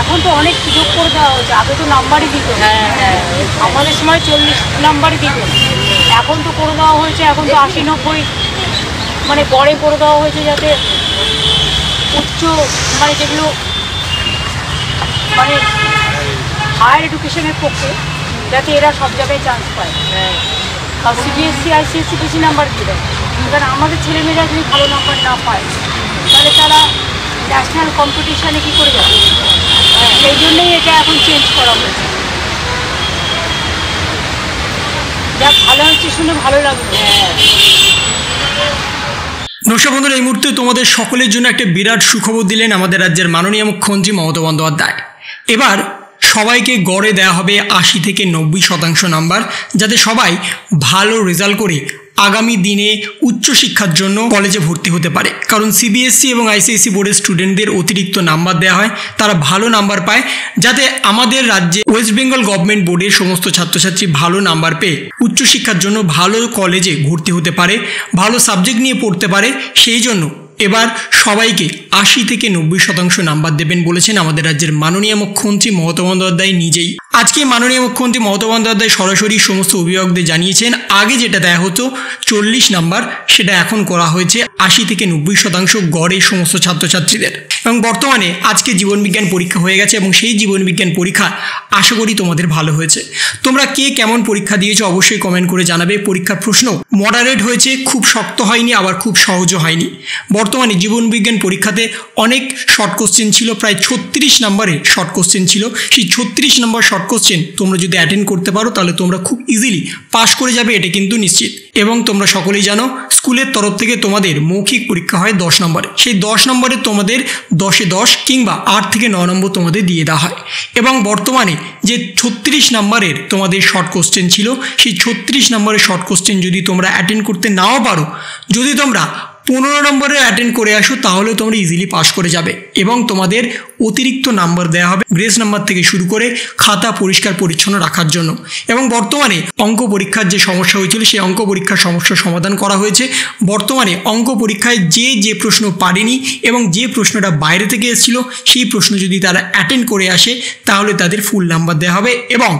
এখন তো অনেক সুযোগ করে দেওয়া হয়েছে, আগে তো নাম্বারই দিত। আমাদের সময় 40 নাম্বারই দিত, এখন তো করে দেওয়া হয়েছে, এখন তো 80-90 মানে গড়ে করে দেওয়া হয়েছে, যাতে উচ্চ মানে যেগুলো মানে হায়ার এডুকেশনের পক্ষে যাতে এরা সব জায়গায় চান্স পায়। আর সিবিএসসি আইসিএসসি বেশি নাম্বার দেবে, কারণ আমাদের ছেলেমেয়েরা যদি ভালো নাম্বার না পায় তাহলে তারা ন্যাশনাল কম্পিটিশানে কী করে যাবে। সেই জন্যই এটা এখন চেঞ্জ করা হয়েছে। যা ভালো হচ্ছে শুনে ভালো লাগবে। নমস্কার বন্ধুরা, এই মুহূর্তে তোমাদের সকলের জন্য একটা বিরাট সুখবর দিলেন আমাদের রাজ্যের মাননীয় মুখ্যমন্ত্রী মমতা বন্দ্যোপাধ্যায়। এবার সবাইকে গড়ে দেওয়া হবে 80 থেকে 90% নাম্বার, যাতে সবাই ভালো রেজাল্ট করে আগামী দিনে উচ্চশিক্ষার জন্য কলেজে ভর্তি হতে পারে। কারণ সিবিএসসি এবং আইসিএসসি বোর্ডের স্টুডেন্টদের অতিরিক্ত নাম্বার দেওয়া হয়, তারা ভালো নাম্বার পায়, যাতে আমাদের রাজ্যে ওয়েস্ট বেঙ্গল গভর্নমেন্ট বোর্ডের সমস্ত ছাত্রছাত্রী ভালো নাম্বার পেয়ে উচ্চশিক্ষার জন্য ভালো কলেজে ভর্তি হতে পারে, ভালো সাবজেক্ট নিয়ে পড়তে পারে। সেই জন্য এবার সবাইকে 80 থেকে 90% নাম্বার দেবেন বলেছেন আমাদের রাজ্যের মাননীয় মুখ্যমন্ত্রী মমতা বন্দ্যোপাধ্যায় নিজেই। আজকে মাননীয় মুখ্যমন্ত্রী মমতা বন্দ্যোপাধ্যায় সরাসরি সমস্ত অভিভাবকদের জানিয়েছেন, আগে যেটা দেয়া হতো 40 নাম্বার, সেটা এখন করা হয়েছে 80 থেকে 90% গড়ে সমস্ত ছাত্রছাত্রীদের। এবং বর্তমানে আজকে জীবনবিজ্ঞান পরীক্ষা হয়ে গেছে এবং সেই জীবনবিজ্ঞান পরীক্ষা আশা করি তোমাদের ভালো হয়েছে। তোমরা কে কেমন পরীক্ষা দিয়েছো অবশ্যই কমেন্ট করে জানাবে। পরীক্ষার প্রশ্ন মডারেট হয়েছে, খুব শক্ত হয়নি, আবার খুব সহজও হয়নি। বর্তমানে জীবনবিজ্ঞান পরীক্ষাতে অনেক শর্ট কোশ্চেন ছিল, প্রায় 36 নম্বরের শর্ট কোশ্চেন ছিল। সেই 36 নম্বর শর্ট কোশ্চেন তোমরা যদি অ্যাটেন্ড করতে পারো তাহলে তোমরা খুব ইজিলি পাশ করে যাবে, এটা কিন্তু নিশ্চিত। এবং তোমরা সকলেই জানো স্কুলের তরফ থেকে তোমাদের মৌখিক পরীক্ষা হয় 10 নম্বরে। সেই 10 নম্বরে তোমাদের 10-এ 10 কিংবা 8 থেকে 9 নম্বর তোমাদের দিয়ে দেওয়া হয়। এবং বর্তমানে যে 36 নম্বরের তোমাদের শর্ট কোশ্চেন ছিল, সেই 36 নম্বরের শর্ট কোশ্চেন যদি তোমরা অ্যাটেন্ড করতে নাও পারো, যদি তোমরা 15 নম্বরে অ্যাটেন্ড করে আসো তাহলে তোমরা ইজিলি পাস করে যাবে। এবং তোমাদের অতিরিক্ত নাম্বার দেওয়া হবে গ্রেস নাম্বার থেকে শুরু করে খাতা পরিষ্কার পরিচ্ছন্ন রাখার জন্য। এবং বর্তমানে অঙ্ক পরীক্ষার যে সমস্যা হয়েছিল সেই অঙ্ক পরীক্ষার সমস্যার সমাধান করা হয়েছে। বর্তমানে অঙ্ক পরীক্ষায় যে প্রশ্ন পারেনি এবং যে প্রশ্নটা বাইরে থেকে এসেছিল সেই প্রশ্ন যদি তারা অ্যাটেন্ড করে আসে তাহলে তাদের ফুল নাম্বার দেওয়া হবে। এবং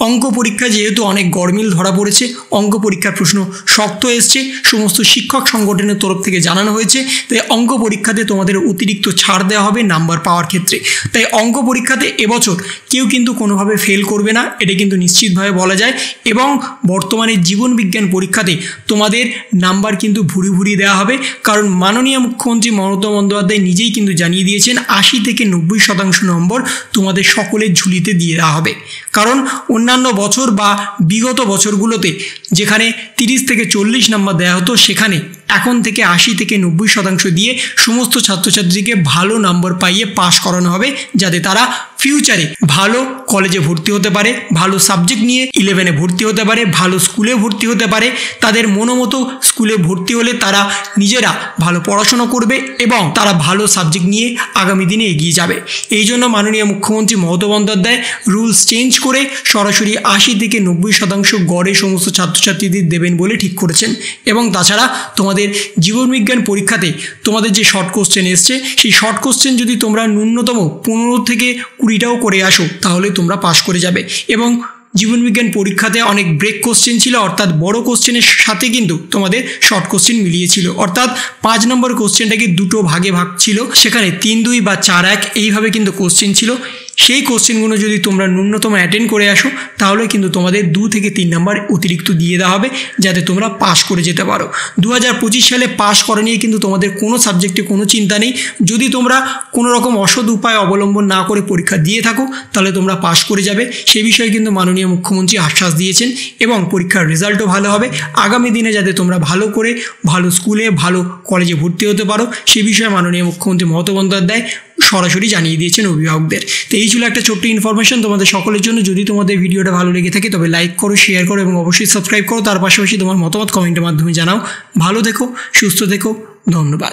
অঙ্ক পরীক্ষা যেহেতু অনেক গরমিল ধরা পড়েছে, অঙ্ক পরীক্ষার প্রশ্ন শক্ত এসছে, সমস্ত শিক্ষক সংগঠনের তরফ থেকে জানানো হয়েছে, তাই অঙ্ক পরীক্ষাতে তোমাদের অতিরিক্ত ছাড় দেওয়া হবে নাম্বার পাওয়ার ক্ষেত্রে। তাই অঙ্ক পরীক্ষাতে এবছর কেউ কিন্তু কোনোভাবে ফেল করবে না, এটা কিন্তু নিশ্চিতভাবে বলা যায়। এবং বর্তমানে জীবনবিজ্ঞান পরীক্ষাতে তোমাদের নাম্বার কিন্তু ভুরি দেওয়া হবে, কারণ মাননীয় মুখ্যমন্ত্রী মমতা বন্দ্যোপাধ্যায় নিজেই কিন্তু জানিয়ে দিয়েছেন 80 থেকে 90% নম্বর তোমাদের সকলের ঝুলিতে দিয়ে দেওয়া হবে। কারণ অন্যান্য বছর বা বিগত বছরগুলোতে যেখানে 30 থেকে 40 নম্বর দেওয়া হতো, সেখানে এখন থেকে 80 থেকে 90% দিয়ে সমস্ত ছাত্রছাত্রীকে ভালো নম্বর পাইয়ে পাশ করানো হবে, যাতে তারা ফিউচারে ভালো কলেজে ভর্তি হতে পারে, ভালো সাবজেক্ট নিয়ে 11-এ ভর্তি হতে পারে, ভালো স্কুলে ভর্তি হতে পারে। তাদের মনোমতো স্কুলে ভর্তি হলে তারা নিজেরা ভালো পড়াশোনা করবে এবং তারা ভালো সাবজেক্ট নিয়ে আগামী দিনে এগিয়ে যাবে। এই জন্য মাননীয় মুখ্যমন্ত্রী মমতা বন্দ্যোপাধ্যায় রুলস চেঞ্জ করে সরাসরি 80 থেকে 90% গড়ে সমস্ত ছাত্রছাত্রীদের দেবেন বলে ঠিক করেছেন। এবং তাছাড়া তোমাদের জীবনবিজ্ঞান পরীক্ষাতে তোমাদের যে শর্ট কোশ্চেন এসছে, সেই শর্ট কোশ্চেন যদি তোমরা ন্যূনতম 15 থেকে 20টাও করে আসো তাহলে তোমরা পাশ করে যাবে। এবং জীবনবিজ্ঞান পরীক্ষাতে অনেক ব্রেক কোশ্চেন ছিল, অর্থাৎ বড় কোশ্চেনের সাথে কিন্তু তোমাদের শর্ট কোশ্চেন মিলিয়েছিল, অর্থাৎ 5 নম্বর কোশ্চেনটাকে দুটো ভাগে ভাগ ছিল, সেখানে 3-2 বা 4-1 এইভাবে কিন্তু কোশ্চেন ছিল। সেই কোশ্চেনগুলো যদি তোমরা ন্যূনতম অ্যাটেন্ড করে আসো তাহলে কিন্তু তোমাদের 2 থেকে 3 নম্বর অতিরিক্ত দিয়ে দেওয়া হবে, যাতে তোমরা পাস করে যেতে পারো। 2025 সালে পাস করা নিয়ে কিন্তু তোমাদের কোনো সাবজেক্টে কোনো চিন্তা নেই। যদি তোমরা কোনো রকম অসৎ উপায় অবলম্বন না করে পরীক্ষা দিয়ে থাকো তাহলে তোমরা পাস করে যাবে। সে বিষয়ে কিন্তু মাননীয় মুখ্যমন্ত্রী আশ্বাস দিয়েছেন এবং পরীক্ষার রেজাল্টও ভালো হবে। আগামী দিনে যাতে তোমরা ভালো করে ভালো স্কুলে ভালো কলেজে ভর্তি হতে পারো সে বিষয়ে মাননীয় মুখ্যমন্ত্রী মমতা বন্দ্যোপাধ্যায় সরাসরি জানিয়ে দিয়েছেন অভিভাবকদের। তো এই ছিল একটা ছোট্ট ইনফরমেশন তোমাদের সকলের জন্য। যদি তোমাদের ভিডিওটা ভালো লেগে থাকে তবে লাইক করো, শেয়ার করো এবং অবশ্যই সাবস্ক্রাইব করো। তার পাশাপাশি তোমার মতামত কমেন্টের মাধ্যমে জানাও। ভালো থেকো, সুস্থ থেকো, ধন্যবাদ।